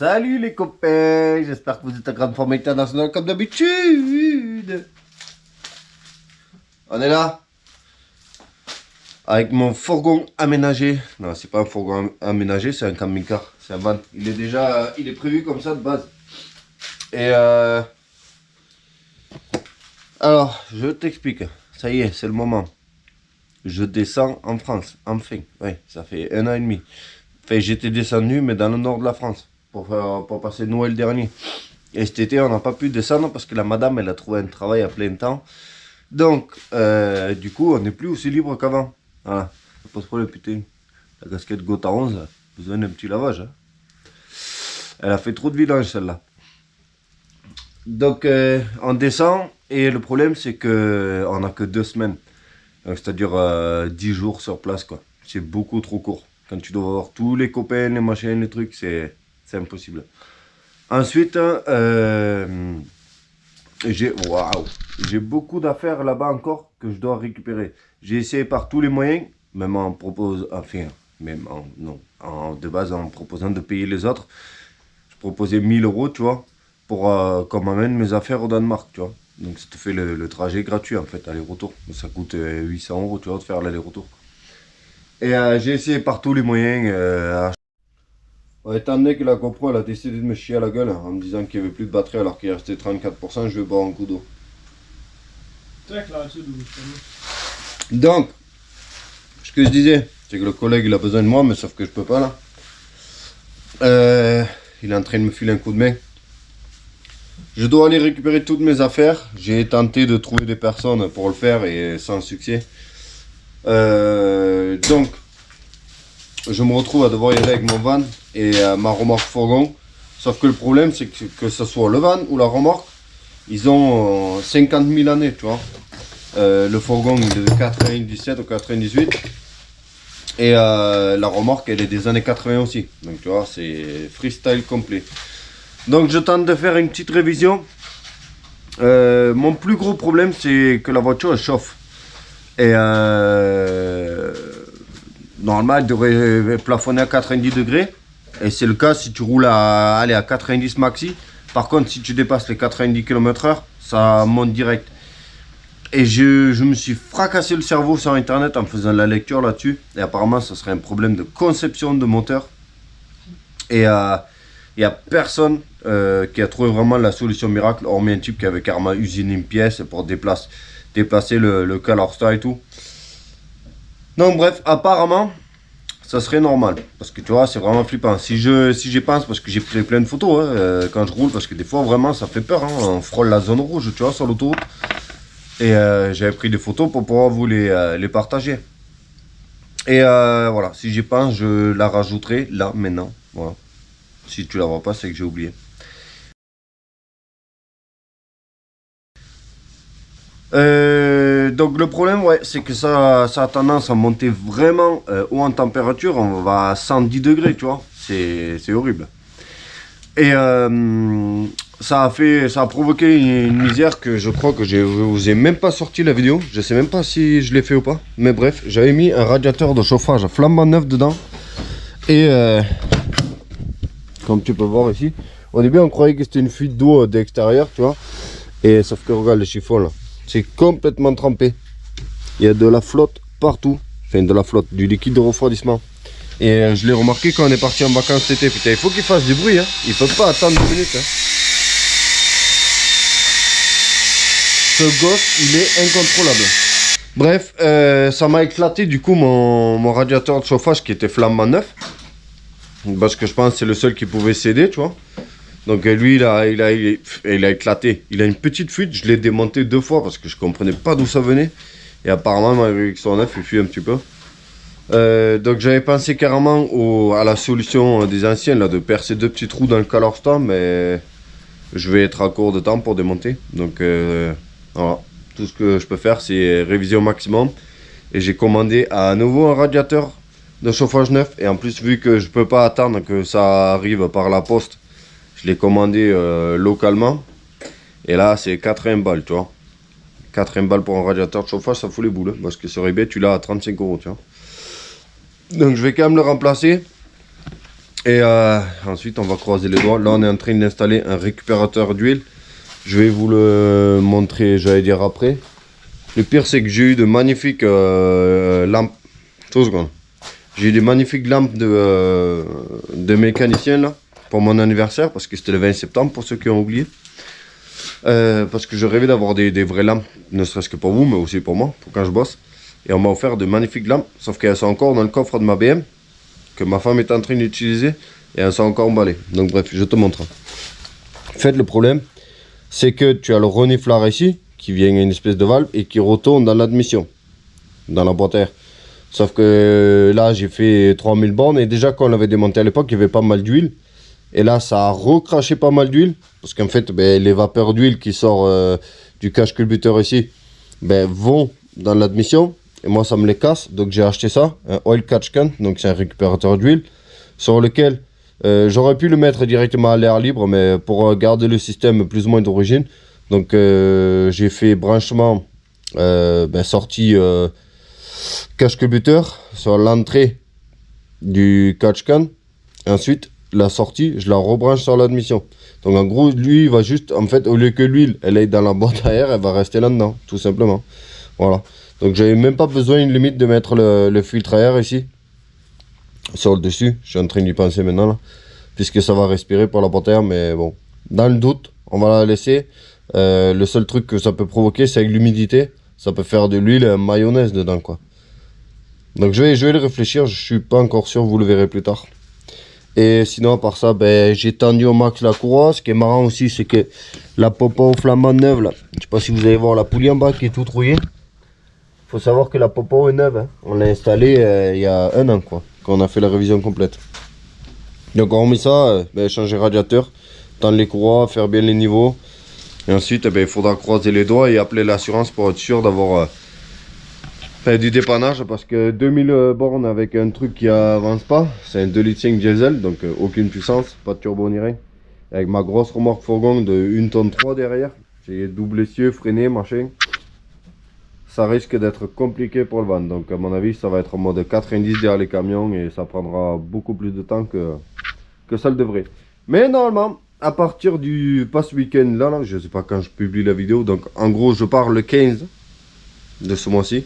Salut les copains, j'espère que vous êtes en grande forme internationale comme d'habitude. On est là avec mon fourgon aménagé. Non, c'est pas un fourgon aménagé, c'est un camping-car, c'est un van. Il est prévu comme ça de base. Et alors, je t'explique. Ça y est, c'est le moment. Je descends en France, enfin. Oui, ça fait 1 an et demi. Enfin, j'étais descendu, mais dans le nord de la France, pour passer Noël dernier. Et cet été, on n'a pas pu descendre parce que la madame, elle a trouvé un travail à plein temps. Donc, du coup, on n'est plus aussi libre qu'avant. Voilà. Pas de problème, putain. La casquette Gotha 11, a besoin d'un petit lavage. Hein. Elle a fait trop de vidange, celle-là. Donc, on descend. Et le problème, c'est qu'on n'a que 2 semaines. C'est-à-dire 10 jours sur place, quoi. C'est beaucoup trop court. Quand tu dois voir tous les copains, les machins, les trucs, c'est impossible. Ensuite, j'ai beaucoup d'affaires là-bas encore que je dois récupérer. J'ai essayé par tous les moyens, même en propose, enfin, même en, non, de base en proposant de payer les autres. Je proposais 1000 € tu vois, pour qu'on m'amène mes affaires au Danemark, tu vois. Donc ça te fait le trajet gratuit en fait, aller-retour. Ça coûte 800 € tu vois, de faire l'aller-retour. Et j'ai essayé par tous les moyens. Ouais, étant donné que la GoPro elle a décidé de me chier à la gueule en me disant qu'il n'y avait plus de batterie alors qu'il restait 34%, je vais boire un coup d'eau. Donc, ce que je disais, c'est que le collègue il a besoin de moi, mais sauf que je peux pas là. Il est en train de me filer un coup de main. Je dois aller récupérer toutes mes affaires. J'ai tenté de trouver des personnes pour le faire et sans succès. Donc, je me retrouve à devoir y aller avec mon van et ma remorque fourgon. Sauf que le problème, c'est que ce soit le van ou la remorque, ils ont 50 000 années, tu vois. Le fourgon, il est de 97 ou 98. Et la remorque, elle est des années 80 aussi. Donc, tu vois, c'est freestyle complet. Donc, je tente de faire une petite révision. Mon plus gros problème, c'est que la voiture, elle chauffe. Et normalement, elle devrait plafonner à 90 degrés. Et c'est le cas si tu roules à 90 maxi. Par contre, si tu dépasses les 90 km/h, ça monte direct. Et je me suis fracassé le cerveau sur internet en faisant la lecture là-dessus. Et apparemment, ça serait un problème de conception de moteur. Et il n'y a personne qui a trouvé vraiment la solution miracle, hormis un type qui avait carrément usiné une pièce pour déplacer le Calorstar et tout. Donc bref, apparemment, ça serait normal. Parce que tu vois, c'est vraiment flippant. Si j'y pense, parce que j'ai pris plein de photos hein, quand je roule, parce que des fois, vraiment, ça fait peur. Hein, on frôle la zone rouge, tu vois, sur l'autoroute. Et j'avais pris des photos pour pouvoir vous les partager. Et voilà, si j'y pense, je la rajouterai là, maintenant. Voilà. Si tu la vois pas, c'est que j'ai oublié. Donc le problème, ouais, c'est que ça a tendance à monter vraiment haut en température. On va à 110 degrés, tu vois. C'est horrible. Et ça a provoqué une misère que je crois que je vous ai même pas sorti la vidéo. Je sais même pas si je l'ai fait ou pas. Mais bref, j'avais mis un radiateur de chauffage flambant neuf dedans. Et comme tu peux voir ici, au début on croyait que c'était une fuite d'eau d'extérieur, tu vois. Et sauf que regarde le chiffon là. C'est complètement trempé. Il y a de la flotte partout. Enfin de la flotte, du liquide de refroidissement. Et je l'ai remarqué quand on est parti en vacances cet été. Putain, il faut qu'il fasse du bruit. Hein. Il ne peut pas attendre 2 minutes. Hein. Ce gosse, il est incontrôlable. Bref, ça m'a éclaté du coup mon radiateur de chauffage qui était flambant neuf. Parce que je pense que c'est le seul qui pouvait céder, tu vois. Donc lui, il a éclaté. Il a une petite fuite. Je l'ai démonté 2 fois parce que je comprenais pas d'où ça venait. Et apparemment, malgré que son neuf, il fuit un petit peu. Donc j'avais pensé carrément à la solution des anciens, là, de percer 2 petits trous dans le Calorstar. Mais je vais être à court de temps pour démonter. Donc voilà. Tout ce que je peux faire, c'est réviser au maximum. Et j'ai commandé à nouveau un radiateur de chauffage neuf. Et en plus, vu que je peux pas attendre que ça arrive par la poste, je l'ai commandé localement. Et là, c'est 80 balles, tu vois. 80 balles pour un radiateur de chauffage, ça fout les boules. Parce que sur eBay, tu l'as à 35 €, tu vois. Donc, je vais quand même le remplacer. Et ensuite on va croiser les doigts. Là on est en train d'installer un récupérateur d'huile. Je vais vous le montrer, j'allais dire après. Le pire c'est que j'ai eu de magnifiques lampes. 2 secondes. J'ai eu des magnifiques lampes de mécaniciens là pour mon anniversaire, parce que c'était le 20 septembre pour ceux qui ont oublié. Parce que je rêvais d'avoir des vraies lampes, ne serait-ce que pour vous, mais aussi pour moi, pour quand je bosse. Et on m'a offert de magnifiques lampes, sauf qu'elles sont encore dans le coffre de ma BM, que ma femme est en train d'utiliser, et elles sont encore emballées. Donc bref, je te montre. En fait, le problème, c'est que tu as le reniflard ici, qui vient à une espèce de valve, et qui retourne dans l'admission, dans la boîte à air. Sauf que là, j'ai fait 3000 bornes, et déjà quand on l'avait démonté à l'époque, il y avait pas mal d'huile. Et là, ça a recraché pas mal d'huile, parce qu'en fait, les vapeurs d'huile qui sortent du cache culbuteur ici, vont dans l'admission. Et moi, ça me les casse, donc j'ai acheté ça, un oil catch can, donc c'est un récupérateur d'huile, sur lequel j'aurais pu le mettre directement à l'air libre, mais pour garder le système plus ou moins d'origine. Donc j'ai fait branchement sortie cache culbuteur sur l'entrée du catch can. Ensuite, la sortie, je la rebranche sur l'admission. Donc en gros, lui, il va juste, en fait, au lieu que l'huile, elle aille dans la boîte à air, elle va rester là-dedans, tout simplement. Voilà. Donc j'avais même pas besoin, une limite, de mettre le filtre à air ici, sur le dessus. Je suis en train d'y penser maintenant, là, puisque ça va respirer pour la boîte à air, mais bon. Dans le doute, on va la laisser. Le seul truc que ça peut provoquer, c'est avec l'humidité. Ça peut faire de l'huile mayonnaise dedans, quoi. Donc je vais le réfléchir, je suis pas encore sûr, vous le verrez plus tard. Et sinon, à part ça, j'ai tendu au max la courroie. Ce qui est marrant aussi, c'est que la popo flamande neuve, là, je sais pas si vous allez voir la poulie en bas qui est toute rouillée. Faut savoir que la popo est neuve, hein. On l'a installée il y a 1 an, quoi, quand on a fait la révision complète. Donc on remet ça, changer le radiateur, tendre les courroies, faire bien les niveaux. Et ensuite, il faudra croiser les doigts et appeler l'assurance pour être sûr d'avoir du dépannage, parce que 2000 bornes avec un truc qui avance pas, c'est un 2,5 litres diesel, donc aucune puissance, pas de turbo ni rien. Avec ma grosse remorque fourgon de 1,3 tonne derrière, j'ai double essieu, freiné, machin. Ça risque d'être compliqué pour le vendre, donc à mon avis ça va être en mode 90 derrière les camions, et ça prendra beaucoup plus de temps que ça le devrait. Mais normalement, à partir du pass week-end là, je sais pas quand je publie la vidéo, donc en gros je pars le 15 de ce mois-ci.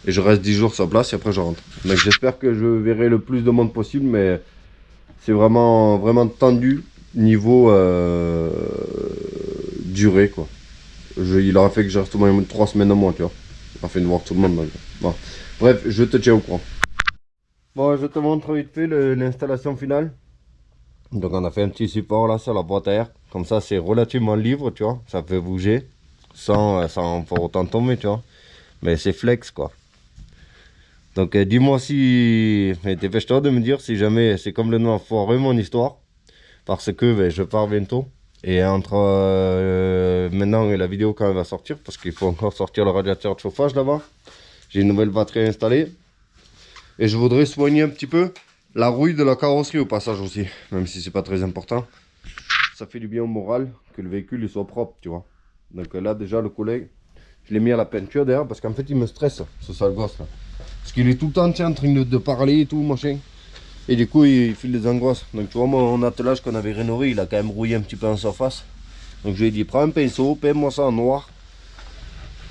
Et je reste 10 jours sur place et après je rentre. Donc j'espère que je verrai le plus de monde possible, mais c'est vraiment tendu niveau durée, quoi. Il aurait fait que je reste au moins 3 semaines au moins, tu vois. Afin de voir tout le monde. Donc. Bon. Bref, je te tiens au courant. Bon, je te montre vite fait l'installation finale. Donc on a fait un petit support là sur la boîte à air. Comme ça c'est relativement libre, tu vois. Ça peut bouger sans pour autant tomber, tu vois. Mais c'est flex, quoi. Donc dis-moi si, dépêche-toi de me dire si jamais c'est comme le nom foireux mon histoire, parce que je pars bientôt, et entre maintenant et la vidéo quand elle va sortir, parce qu'il faut encore sortir le radiateur de chauffage là-bas, j'ai une nouvelle batterie installée, et je voudrais soigner un petit peu la rouille de la carrosserie au passage aussi, même si c'est pas très important. Ça fait du bien au moral que le véhicule il soit propre, tu vois. Donc là déjà le collègue, je l'ai mis à la peinture derrière, parce qu'en fait il me stresse, ce sale gosse là. Parce qu'il est tout le temps en train de parler et tout, machin. Et du coup, il file des angoisses. Donc tu vois, mon attelage qu'on avait rénové, il a quand même rouillé un petit peu en surface. Donc je lui ai dit, prends un pinceau, peins-moi ça en noir.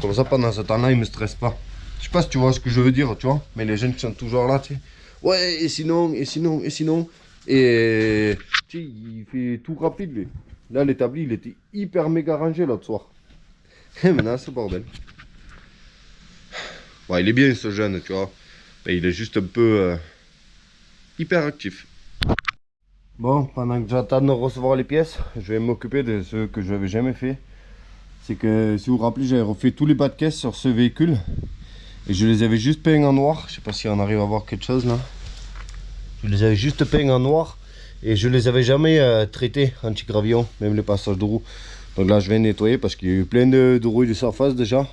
Comme ça, pendant ce temps-là, il me stresse pas. Je sais pas si tu vois ce que je veux dire, tu vois. Mais les jeunes qui sont toujours là, tu sais. Ouais, et sinon, et sinon, et sinon. Et tu sais, il fait tout rapide, lui. Là, l'établi, il était hyper méga rangé l'autre soir. Et maintenant, c'est bordel. Ouais, il est bien ce jeune, tu vois. Mais il est juste un peu hyper actif. Bon, pendant que j'attends de recevoir les pièces, je vais m'occuper de ce que je n'avais jamais fait. C'est que, si vous vous rappelez, j'avais refait tous les bas de caisse sur ce véhicule. Et je les avais juste peints en noir. Je sais pas si on arrive à voir quelque chose là. Je les avais juste peints en noir. Et je les avais jamais traités anti-gravillon, même les passages de roues. Donc là, je vais nettoyer parce qu'il y a eu plein de rouille de surface déjà.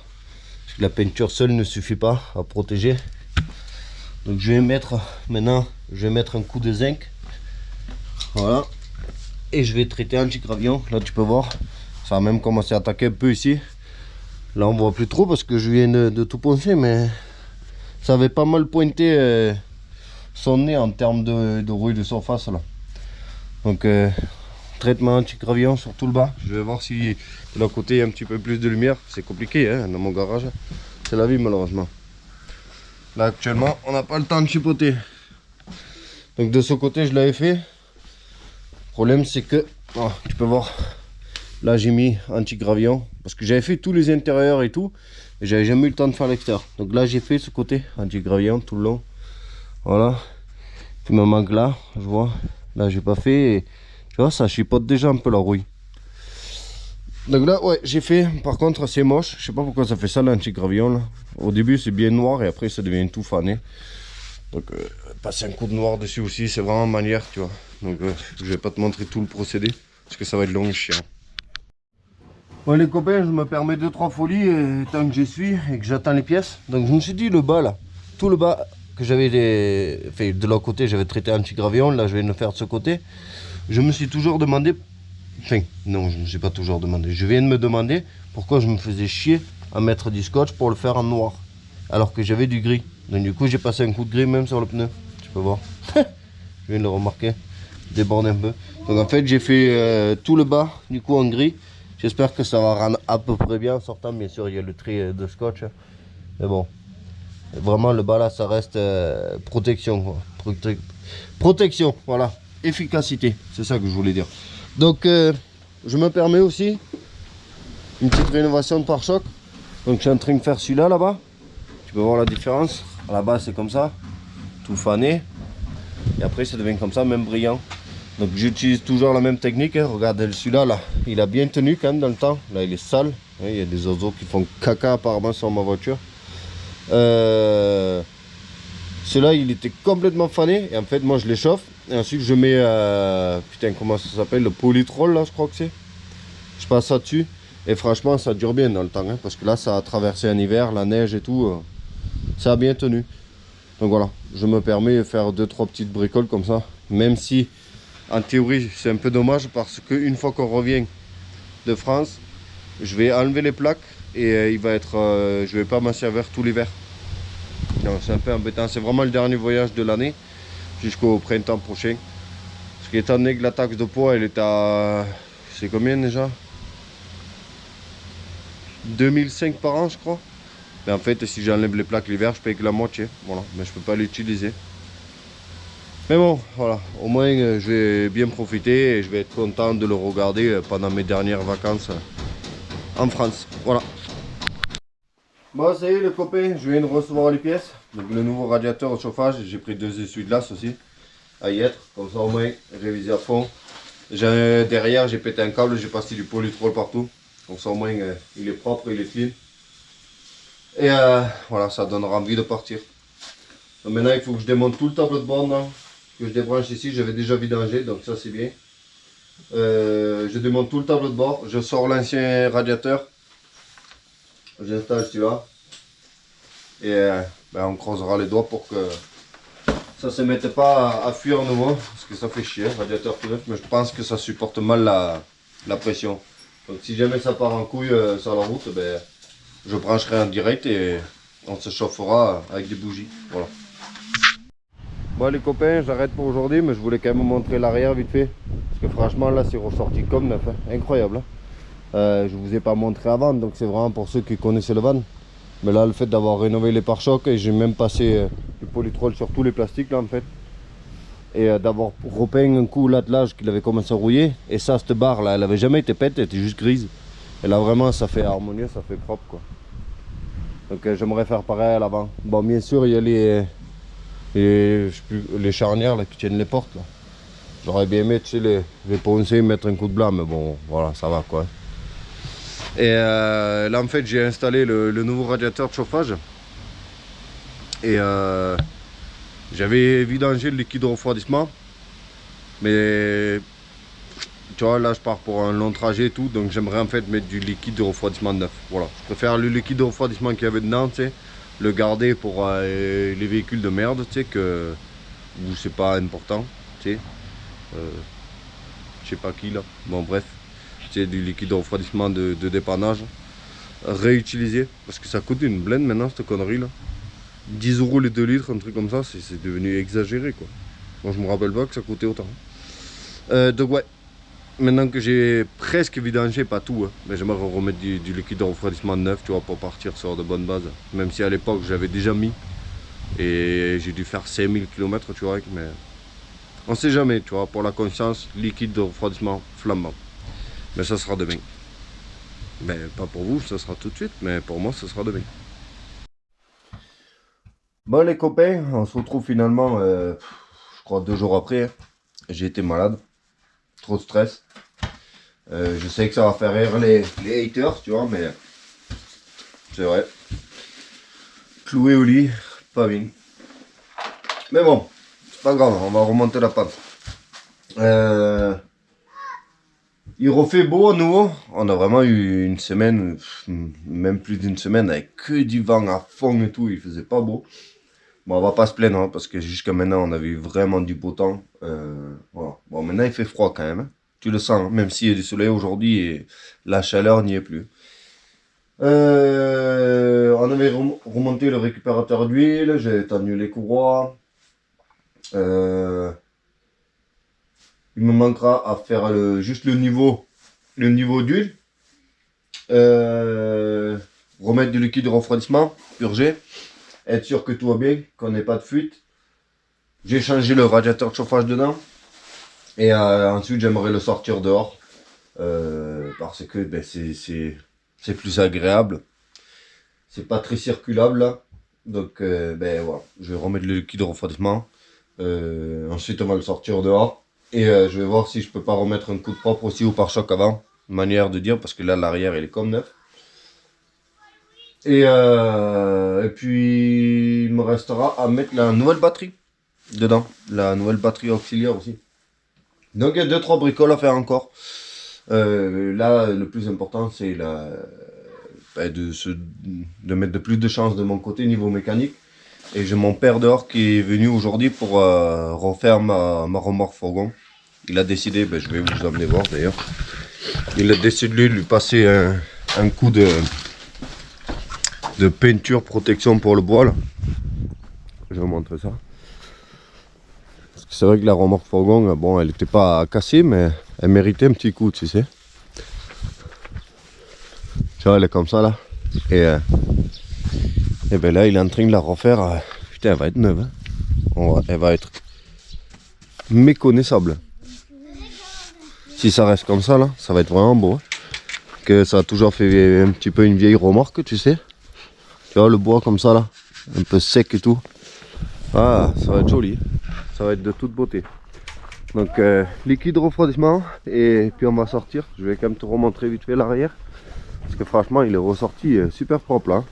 La peinture seule ne suffit pas à protéger. Donc je vais mettre maintenant, un coup de zinc. Voilà. Et je vais traiter anti-gravillon. Là tu peux voir, ça a même commencé à attaquer un peu ici. Là on voit plus trop parce que je viens de tout poncer, mais ça avait pas mal pointé son nez en termes de rouille de surface là. Donc traitement anti-gravillon sur tout le bas. Je vais voir si de l'autre côté il y a un petit peu plus de lumière. C'est compliqué hein, dans mon garage. C'est la vie malheureusement. Là actuellement on n'a pas le temps de chipoter. Donc de ce côté je l'avais fait. Le problème c'est que oh, tu peux voir. Là j'ai mis anti-gravillon. Parce que j'avais fait tous les intérieurs et tout. Et j'avais jamais eu le temps de faire l'extérieur. Donc là j'ai fait ce côté anti-gravillon tout le long. Voilà. Il me manque là, je vois. Là j'ai pas fait. Et, tu vois ça chipote déjà un peu la rouille. Donc là ouais j'ai fait. Par contre c'est moche. Je sais pas pourquoi ça fait ça l'anti-gravillon là. Au début c'est bien noir et après ça devient tout fané. Donc passer un coup de noir dessus aussi c'est vraiment manière tu vois. Donc je vais pas te montrer tout le procédé. Parce que ça va être long et chiant. Bon les copains je me permets 2-3 folies tant que j'y suis et que j'attends les pièces. Donc je me suis dit le bas là. Tout le bas que j'avais fait de l'autre côté j'avais traité anti-gravillon. Là je vais le faire de ce côté. Je me suis toujours demandé. Enfin, non, je ne me suis pas toujours demandé. Je viens de me demander pourquoi je me faisais chier à mettre du scotch pour le faire en noir. Alors que j'avais du gris. Donc du coup, j'ai passé un coup de gris même sur le pneu. Tu peux voir. Je viens de le remarquer. Déborde un peu. Donc en fait, j'ai fait tout le bas du coup en gris. J'espère que ça va rendre à peu près bien en sortant. Bien sûr, il y a le trait de scotch. Mais bon. Vraiment, le bas là, ça reste protection. Quoi. Protection, voilà. Efficacité. C'est ça que je voulais dire. Donc je me permets aussi une petite rénovation de pare-choc. Donc je suis en train de faire celui-là là-bas. Tu peux voir la différence. À la base c'est comme ça, tout fané. Et après ça devient comme ça, même brillant. Donc j'utilise toujours la même technique. Hein. Regardez celui-là là, il a bien tenu quand même dans le temps. Là il est sale. Il y a des oiseaux qui font caca apparemment sur ma voiture. Celui-là il était complètement fané. Et en fait moi je l'échauffe. Et ensuite je mets, putain comment ça s'appelle, le polytrol là je crois que c'est. Je passe ça dessus et franchement ça dure bien dans le temps. Hein, parce que là ça a traversé un hiver, la neige et tout. Ça a bien tenu. Donc voilà, je me permets de faire 2-3 petites bricoles comme ça. Même si en théorie c'est un peu dommage parce qu'une fois qu'on revient de France, je vais enlever les plaques et il va être, je vais pas m'en servir tout l'hiver. C'est un peu embêtant, c'est vraiment le dernier voyage de l'année. Jusqu'au printemps prochain. Parce qu'étant donné que la taxe de poids elle est à... C'est combien déjà 2005 par an je crois. Mais en fait si j'enlève les plaques l'hiver je paye que la moitié. Voilà, mais je peux pas l'utiliser. Mais bon voilà, au moins je vais bien profiter et je vais être content de le regarder pendant mes dernières vacances en France. Voilà. Bon ça y est les copains, je viens de recevoir les pièces. Donc le nouveau radiateur au chauffage, j'ai pris 2 essuie-glaces aussi. À y être, comme ça au moins révisé à fond. Derrière j'ai pété un câble, j'ai passé du polytrol partout. Comme ça au moins il est propre, il est clean. Et voilà, ça donnera envie de partir. Donc maintenant il faut que je démonte tout le tableau de bord là, que je débranche ici, j'avais déjà vidangé, donc ça c'est bien. Je démonte tout le tableau de bord, je sors l'ancien radiateur. J'installe celui-là. Et ben, on creusera les doigts pour que ça se mette pas à fuir à nouveau. Parce que ça fait chier, radiateur tout neuf. Mais je pense que ça supporte mal la pression. Donc si jamais ça part en couille sur la route, ben, je brancherai en direct et on se chauffera avec des bougies. Voilà. Bon les copains, j'arrête pour aujourd'hui. Mais je voulais quand même vous montrer l'arrière vite fait. Parce que franchement là c'est ressorti comme neuf. Hein. Incroyable. Hein. Je vous ai pas montré avant. Donc c'est vraiment pour ceux qui connaissaient le van. Mais là le fait d'avoir rénové les pare-chocs et j'ai même passé du polytrol sur tous les plastiques là en fait. Et d'avoir repeint un coup l'attelage qu'il avait commencé à rouiller. Et ça, cette barre là, elle avait jamais été peinte, elle était juste grise. Et là vraiment ça fait harmonieux, ça fait propre quoi. Donc j'aimerais faire pareil à l'avant. Bon bien sûr il y a les charnières là qui tiennent les portes là. J'aurais bien aimé tu sais, les poncer, mettre un coup de blanc, mais bon voilà ça va quoi. Et là en fait j'ai installé le nouveau radiateur de chauffage. Et j'avais vidangé le liquide de refroidissement. Mais tu vois là je pars pour un long trajet et tout. Donc j'aimerais en fait mettre du liquide de refroidissement neuf. Voilà. Je préfère le liquide de refroidissement qu'il y avait dedans, tu sais, le garder pour les véhicules de merde, tu sais, que où c'est pas important, tu sais. Je sais pas qui là. Bon bref. C'est du liquide de refroidissement de dépannage réutilisé parce que ça coûte une blinde maintenant cette connerie là. 10 € les 2 litres, un truc comme ça, c'est devenu exagéré quoi. Moi je me rappelle pas que ça coûtait autant. Donc ouais, maintenant que j'ai presque vidangé, pas tout, hein, mais j'aimerais remettre du liquide de refroidissement neuf, tu vois, pour partir sur de bonnes bases. Même si à l'époque j'avais déjà mis et j'ai dû faire 5000 km, tu vois, mais on sait jamais, tu vois, pour la conscience, liquide de refroidissement flambant. Mais ça sera demain. Mais pas pour vous, ça sera tout de suite, mais pour moi, ça sera demain. Bon les copains, on se retrouve finalement, je crois 2 jours après. J'ai été malade, trop de stress. Je sais que ça va faire rire les haters, tu vois, mais c'est vrai. Cloué au lit, pas bien. Mais bon, c'est pas grave, on va remonter la pente. Il refait beau à nouveau. On a vraiment eu une semaine, même plus d'une semaine, avec que du vent à fond et tout. Il faisait pas beau. Bon, on va pas se plaindre, hein, parce que jusqu'à maintenant, on avait eu vraiment du beau temps. Voilà. Bon, maintenant, il fait froid quand même. Hein. Tu le sens, hein, même s'il y a du soleil aujourd'hui et la chaleur n'y est plus. On avait remonté le récupérateur d'huile, j'ai étendu les courroies. Il me manquera à faire juste le niveau d'huile. Remettre du liquide de refroidissement, purger. Être sûr que tout va bien, qu'on n'ait pas de fuite. J'ai changé le radiateur de chauffage dedans. Et ensuite j'aimerais le sortir dehors. Parce que ben, c'est plus agréable. C'est pas très circulable là. Donc ben voilà, je vais remettre le liquide de refroidissement. Ensuite on va le sortir dehors. Et je vais voir si je peux pas remettre un coup de propre aussi au pare-choc avant. Manière de dire, parce que là l'arrière il est comme neuf. Et puis il me restera à mettre la nouvelle batterie dedans. La nouvelle batterie auxiliaire aussi. Donc il y a 2-3 bricoles à faire encore. Là le plus important c'est de mettre de plus de chance de mon côté niveau mécanique. Et j'ai mon père dehors qui est venu aujourd'hui pour refaire ma remorque fourgon. Il a décidé, ben, je vais vous emmener voir d'ailleurs. Il a décidé de lui passer un coup de peinture protection pour le bois là. Je vais vous montrer ça. Parce que c'est vrai que la remorque fourgon, bon, elle n'était pas cassée, mais elle méritait un petit coup, tu sais. Tu vois, elle est comme ça là. Et ben là, il est en train de la refaire. Putain, elle va être neuve. Hein. Elle va être méconnaissable. Si ça reste comme ça là, ça va être vraiment beau. Hein. Que ça a toujours fait un petit peu une vieille remorque, tu sais. Tu vois le bois comme ça là, un peu sec et tout. Ah, ça va être joli. Ça va être de toute beauté. Donc liquide refroidissement et puis on va sortir. Je vais quand même te remontrer vite fait l'arrière. Parce que franchement il est ressorti super propre là.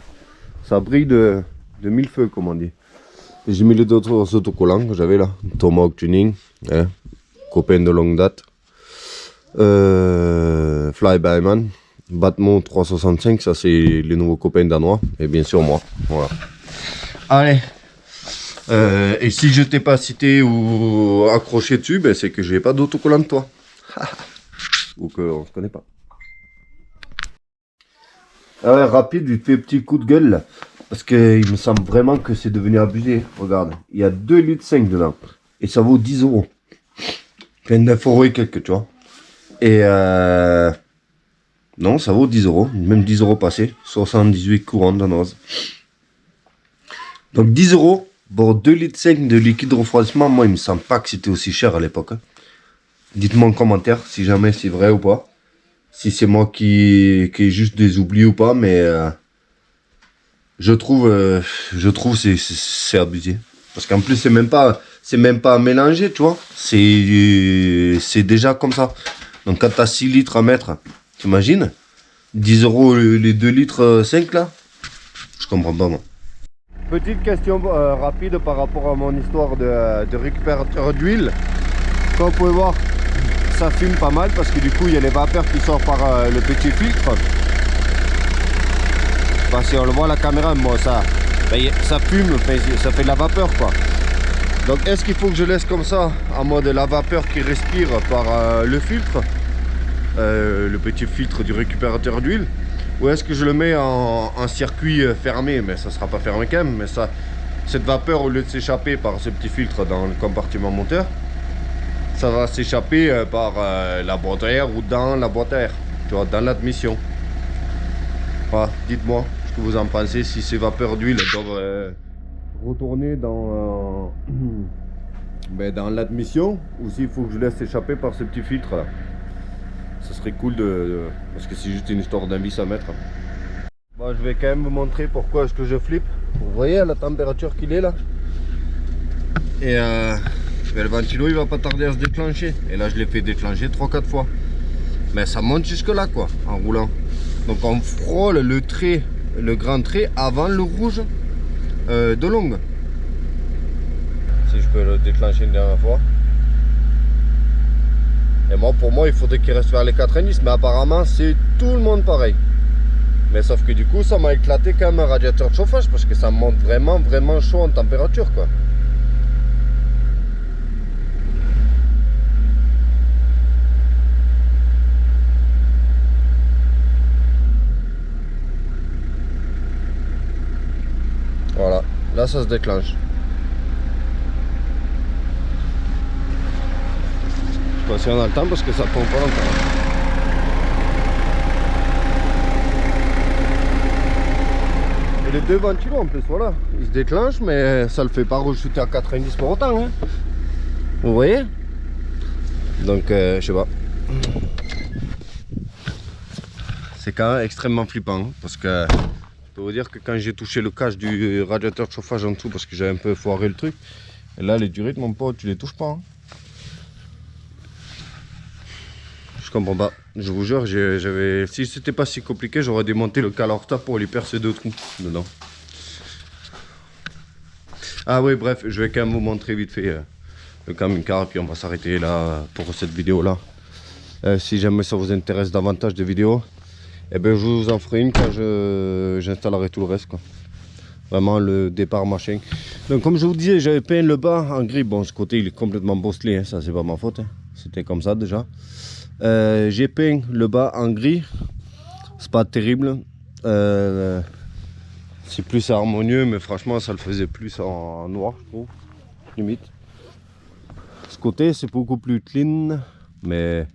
Ça brille de 1000 feux comme on dit. J'ai mis les autres autocollants que j'avais là. Tomahawk Tuning, hein, copain de longue date. Fly by Man, Batmo 365, ça c'est les nouveaux copains danois. Et bien sûr moi. Voilà. Allez. Et si je t'ai pas cité ou accroché dessus, ben c'est que j'ai pas d'autocollant de toi. Ou qu'on se connaît pas. Ah ouais, rapide, il fait petit coup de gueule là. Parce qu'il me semble vraiment que c'est devenu abusé. Regarde, il y a 2,5 litres dedans. Et ça vaut 10 euros. Enfin 9 € et quelques, tu vois. Et non, ça vaut 10 euros. Même 10 € passés. 78 courants danoises. Donc 10 euros. Bon, 2,5 litres de liquide de refroidissement. Moi, il me semble pas que c'était aussi cher à l'époque. Hein. Dites-moi en commentaire si jamais c'est vrai ou pas. Si c'est moi qui ai juste des oublis ou pas. Mais je trouve c'est abusé. Parce qu'en plus, c'est même pas à mélanger, tu vois. C'est déjà comme ça. Donc quand tu as 6 litres à mettre, t'imagines 10 euros les 2 litres 5 là. Je comprends pas moi. Petite question rapide par rapport à mon histoire de récupérateur d'huile. Comme vous pouvez voir, ça fume pas mal parce que du coup il y a les vapeurs qui sortent par le petit filtre. Parce qu'on le voit à la caméra, moi ça fume, ça fait de la vapeur quoi. Donc est-ce qu'il faut que je laisse comme ça en mode la vapeur qui respire par le filtre, le petit filtre du récupérateur d'huile, ou est-ce que je le mets en circuit fermé, mais ça sera pas fermé quand même, mais ça, cette vapeur au lieu de s'échapper par ce petit filtre dans le compartiment moteur, ça va s'échapper par la boîte à air ou dans la boîte à air, tu vois, dans l'admission. Voilà, dites-moi ce que vous en pensez, si ces vapeurs d'huile doivent retourner dans, dans l'admission, ou s'il faut que je laisse échapper par ce petit filtre là. Ça serait cool parce que c'est juste une histoire d'un vis à mettre. Bon, je vais quand même vous montrer pourquoi est-ce que je flippe. Vous voyez la température qu'il est là. Et le ventilo il va pas tarder à se déclencher. Et là je l'ai fait déclencher 3-4 fois. Mais ça monte jusque là quoi, en roulant. Donc on frôle le trait, le grand trait avant le rouge de longue. Si je peux le déclencher une dernière fois. Et moi, pour moi, il faudrait qu'il reste vers les 90, mais apparemment, c'est tout le monde pareil. Mais sauf que du coup, ça m'a éclaté quand même un radiateur de chauffage parce que ça monte vraiment, vraiment chaud en température, quoi. Voilà, là, ça se déclenche. Je sais pas si on a le temps parce que ça prend pas longtemps. Et les deux ventilos en plus, voilà, ils se déclenchent, mais ça le fait pas rechuter à 90 pour autant. Hein. Vous voyez? Donc, je sais pas. C'est quand même extrêmement flippant hein, parce que je peux vous dire que quand j'ai touché le cache du radiateur de chauffage en dessous parce que j'avais un peu foiré le truc, et là les durites, mon pote, tu les touches pas. Hein. Je comprends pas, je vous jure, si c'était pas si compliqué, j'aurais démonté le Calorta pour lui percer 2 trous dedans. Ah oui, bref, je vais quand même vous montrer vite fait le camping-car et puis on va s'arrêter là pour cette vidéo là. Si jamais ça vous intéresse davantage de vidéos, eh ben, je vous en ferai une quand j'installerai tout le reste quoi. Vraiment le départ machin. Donc comme je vous disais, j'avais peint le bas en gris. Bon, ce côté il est complètement bosselé, hein. Ça c'est pas ma faute, hein. C'était comme ça déjà. J'ai peint le bas en gris, c'est pas terrible, c'est plus harmonieux, mais franchement ça le faisait plus en noir je trouve, limite. Ce côté c'est beaucoup plus clean, mais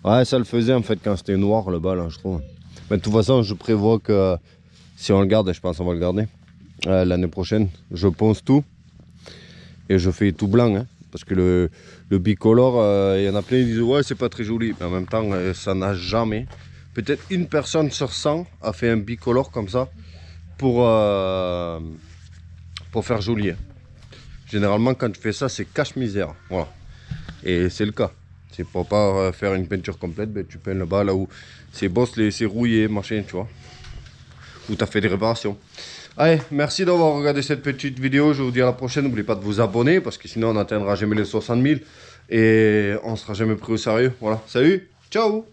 ouais ça le faisait en fait quand c'était noir le bas là je trouve. Mais de toute façon je prévois que si on le garde, et je pense qu'on va le garder, l'année prochaine je ponce tout et je fais tout blanc hein. Parce que le bicolore, il y en a plein qui disent ouais c'est pas très joli, mais en même temps ça n'a jamais, peut-être une personne sur 100 a fait un bicolore comme ça pour faire joli. Généralement quand tu fais ça c'est cache-misère, voilà, et c'est le cas. C'est pour pas faire une peinture complète, ben, tu peins le bas là où c'est bosselé, c'est rouillé, machin, tu vois, où tu as fait des réparations. Allez, merci d'avoir regardé cette petite vidéo. Je vous dis à la prochaine. N'oubliez pas de vous abonner parce que sinon on n'atteindra jamais les 60 000 et on ne sera jamais pris au sérieux. Voilà, salut, ciao!